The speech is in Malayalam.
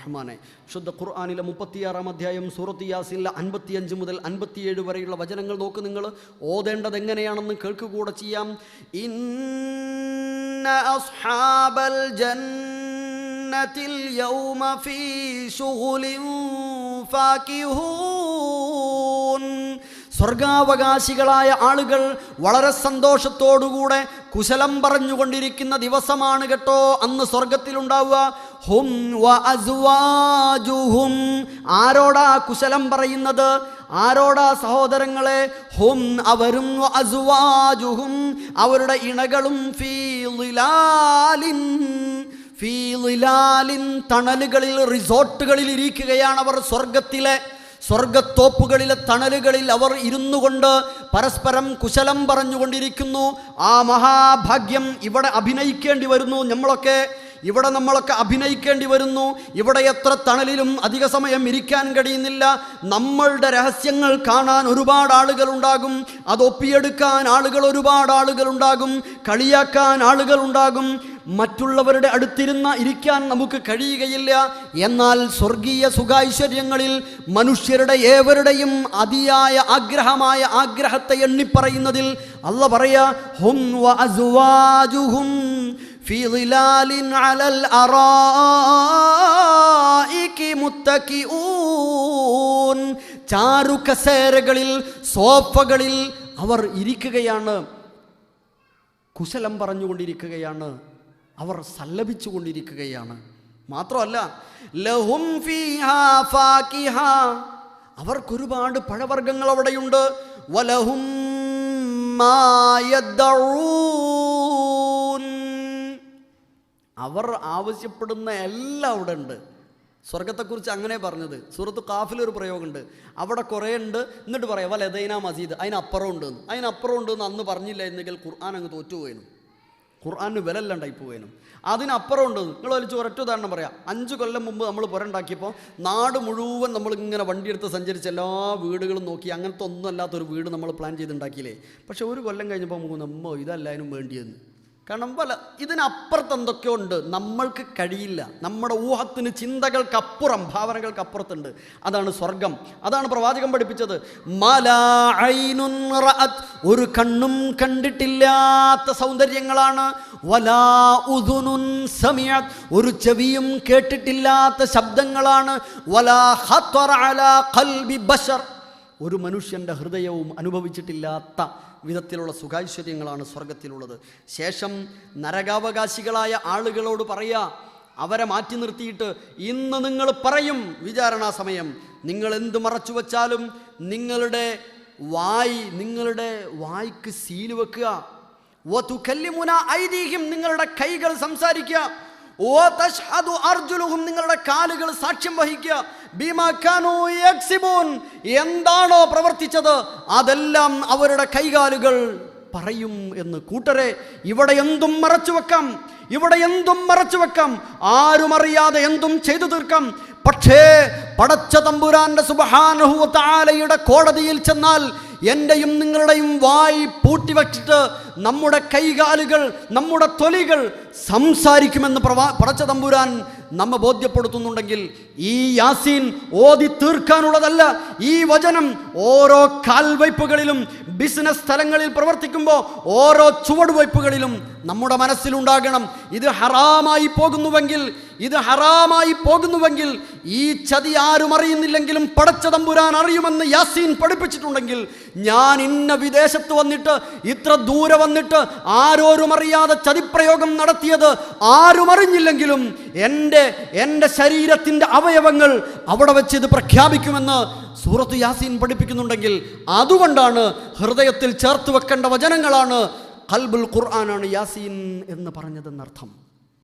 റഹ്മാനെ. ശുദ്ധ ഖുർആനിലെ 36-ാം അധ്യായം സൂറത്ത് യാസീനിലെ 55 മുതൽ 57 വരെയുള്ള വചനങ്ങൾ നോക്ക് നിങ്ങൾ. ഓതേണ്ടത് എങ്ങനെയാണെന്ന് കേൾക്കുകൂടെ ചെയ്യാം. ഇന്ന അസ്ഹാബൽ ജന്നത്തിൽ യൗമ ഫീ ശുഗ്ലിൻ ഫാകിഹൂൻ. സ്വർഗാവകാശികളായ ആളുകൾ വളരെ സന്തോഷത്തോടുകൂടെ കുശലം പറഞ്ഞുകൊണ്ടിരിക്കുന്ന ദിവസമാണ് കേട്ടോ അന്ന് സ്വർഗത്തിലുണ്ടാവുക. ഹും വ അസ്വാജുഹും. ആരോടാ കുശലം പറയുന്നത്? ആരോടാ സഹോദരങ്ങളെ? ഹും അവരും, വ അസ്വാജുഹും അവരുടെ ഇണകളും, ഫീ ളിലാലിൻ തണലുകളിൽ, റിസോർട്ടുകളിൽ ഇരിക്കുകയാണ് അവർ. സ്വർഗത്തോപ്പുകളിലെ തണലുകളിൽ അവർ ഇരുന്നു കൊണ്ട് പരസ്പരം കുശലം പറഞ്ഞുകൊണ്ടിരിക്കുന്നു. ആ മഹാഭാഗ്യം ഇവിടെ അഭിനയിക്കേണ്ടി വരുന്നു. നമ്മളൊക്കെ അഭിനയിക്കേണ്ടി വരുന്നു. ഇവിടെ എത്ര തണലിലും അധിക സമയം ഇരിക്കാൻ കഴിയുന്നില്ല. നമ്മളുടെ രഹസ്യങ്ങൾ കാണാൻ ഒരുപാട് ആളുകളുണ്ടാകും, അത് ഒപ്പിയെടുക്കാൻ ഒരുപാട് ആളുകളുണ്ടാകും, കളിയാക്കാൻ ആളുകളുണ്ടാകും. മറ്റുള്ളവരുടെ ഇരിക്കാൻ നമുക്ക് കഴിയുകയില്ല. എന്നാൽ സ്വർഗീയ സുഖൈശ്വര്യങ്ങളിൽ മനുഷ്യരുടെ ഏവരുടെയും അതിയായ ആഗ്രഹത്തെ എണ്ണിപ്പറയുന്നതിൽ അല്ലാഹ് പറയാ, ഹും വ അസ്വാജുഹും ഫീ ളിലാലിൻ അലൽ അറായികി മുത്തഖിഊൻ. ചാരുകസേരകളിൽ, സോഫകളിൽ അവർ ഇരിക്കുകയാണ്, കുശലം പറഞ്ഞുകൊണ്ടിരിക്കുകയാണ്, അവർ സല്ലപിച്ചുകൊണ്ടിരിക്കുകയാണ്. മാത്രമല്ല, ലഹും ഫീഹാ ഫാകിഹ, അവർക്കൊരുപാട് പഴവർഗ്ഗങ്ങൾ അവിടെയുണ്ട്. വലഹും മാ യദ്ഊൻ, അവർ ആവശ്യപ്പെടുന്ന എല്ലാം അവിടെ ഉണ്ട്. സ്വർഗത്തെക്കുറിച്ച് അങ്ങനെ പറഞ്ഞത്. സൂറത്ത് ഖാഫിലൊരു പ്രയോഗമുണ്ട്, അവിടെ കുറേ ഉണ്ട്. എന്നിട്ട് പറയാം വലദൈന മസീദ്, അതിനപ്പുറം ഉണ്ടെന്ന്. അന്ന് പറഞ്ഞില്ല എന്നെങ്കിൽ ഖുർആൻ അങ്ങ് തോറ്റുപോയേനും, ഖുർആന് വിലല്ലാണ്ടായി പോവേനും. അതിനപ്പുറം ഉണ്ട്. നിങ്ങൾ വലിച്ച് ഒരൊറ്റ ഉദാഹരണം പറയാം. 5 കൊല്ലം മുമ്പ് നമ്മൾ പുരണ്ടാക്കിയപ്പോൾ നാട് മുഴുവൻ നമ്മളിങ്ങനെ വണ്ടിയെടുത്ത് സഞ്ചരിച്ച് എല്ലാ വീടുകളും നോക്കി അങ്ങനത്തെ ഒന്നും അല്ലാത്തൊരു വീട് നമ്മൾ പ്ലാൻ ചെയ്തുണ്ടാക്കിയില്ലേ. പക്ഷെ 1 കൊല്ലം കഴിഞ്ഞപ്പോൾ നമുക്ക് ഇതല്ലാനും വേണ്ടിയെന്ന്. കാരണം ഇതിനപ്പുറത്ത് എന്തൊക്കെയോ ഉണ്ട്, നമ്മൾക്ക് കഴിയില്ല. നമ്മുടെ ഊഹത്തിന്, ചിന്തകൾക്കപ്പുറം, ഭാവനകൾക്കപ്പുറത്തുണ്ട്. അതാണ് സ്വർഗം. അതാണ് പ്രവാചകൻ പഠിപ്പിച്ചത്. മാലാ ഐനുൻ റഅത്, ഒരു കണ്ണും കണ്ടിട്ടില്ലാത്ത സൗന്ദര്യങ്ങളാണ്. വലാ ഉദുനുൻ സമിഅത്, ഒരു ചെവിയും കേട്ടിട്ടില്ലാത്ത ശബ്ദങ്ങളാണ്. വലാ ഖത്തറ അലാ ഖൽബി ബശർ, ഒരു മനുഷ്യൻ്റെ ഹൃദയവും അനുഭവിച്ചിട്ടില്ലാത്ത വിധത്തിലുള്ള സുഖൈശ്വര്യങ്ങളാണ് സ്വർഗത്തിലുള്ളത്. ശേഷം നരകാവകാശികളായ ആളുകളോട് പറയാ, അവരെ മാറ്റി നിർത്തിയിട്ട്, ഇന്ന് നിങ്ങൾ പറയും വിചാരണാ സമയം, നിങ്ങൾ എന്ത് മറച്ചു വച്ചാലും നിങ്ങളുടെ വായ്ക്ക് സീല് വെക്കുക. വതുകല്ലിമുന ഐദീഹിം, നിങ്ങളുടെ കൈകൾ സംസാരിക്കുക. വതശ്ഹദു അർജുലുഹും, നിങ്ങളുടെ കാലുകൾ സാക്ഷ്യം വഹിക്കുക. ബിമാ കാനൂ യക്സിബൂൻ, എന്താണോ പ്രവർത്തിച്ചത് അതെല്ലാം അവരുടെ കൈകാലുകൾ പറയും എന്ന്. കൂട്ടരെ, ഇവിടെ എന്തും മറച്ചു വെക്കാം, ആരും അറിയാതെ എന്തും ചെയ്തു തീർക്കാം. പക്ഷേ പടച്ച തമ്പുരാന്റെ സുബ്ഹാനഹു വ തആലയുടെ കോടതിയിൽ ചെന്നാൽ എൻ്റെയും നിങ്ങളുടെയും വായി പൂട്ടിവച്ചിട്ട് നമ്മുടെ കൈകാലുകൾ, നമ്മുടെ തൊലികൾ സംസാരിക്കുമെന്ന് പടച്ച തമ്പുരാൻ നമ്മെ ബോധ്യപ്പെടുത്തുന്നുണ്ടെങ്കിൽ, ഈ യാസീൻ ഓതി തീർക്കാനുള്ളതല്ല. ഈ വചനം ഓരോ കാൽവയ്പ്പുകളിലും, ബിസിനസ് സ്ഥലങ്ങളിൽ പ്രവർത്തിക്കുമ്പോൾ ഓരോ ചുവടുവയ്പ്പുകളിലും നമ്മുടെ മനസ്സിലുണ്ടാകണം. ഇത് ഹറാമായി പോകുന്നുവെങ്കിൽ ഈ ചതി ആരും അറിയുന്നില്ലെങ്കിലും പടച്ച തമ്പുരാൻ അറിയുമെന്ന് യാസീൻ പഠിപ്പിച്ചിട്ടുണ്ടെങ്കിൽ, ഞാൻ ഇന്ന വിദേശത്ത് വന്നിട്ട്, ഇത്ര ദൂരെ വന്നിട്ട് ആരോരും അറിയാതെ ചതിപ്രയോഗം നടത്തിയത് ആരും അറിഞ്ഞില്ലെങ്കിലും എൻ്റെ ശരീരത്തിൻ്റെ അവയവങ്ങൾ അവിടെ വെച്ച് ഇത് പ്രഖ്യാപിക്കുമെന്ന് സൂറത്ത് യാസീൻ പഠിപ്പിക്കുന്നുണ്ടെങ്കിൽ, അതുകൊണ്ടാണ് ഹൃദയത്തിൽ ചേർത്ത് വെക്കേണ്ട വചനങ്ങളാണ്, ഖൽബുൽ ഖുർആനാണ് യാസീൻ എന്ന് പറഞ്ഞതെന്നർത്ഥം.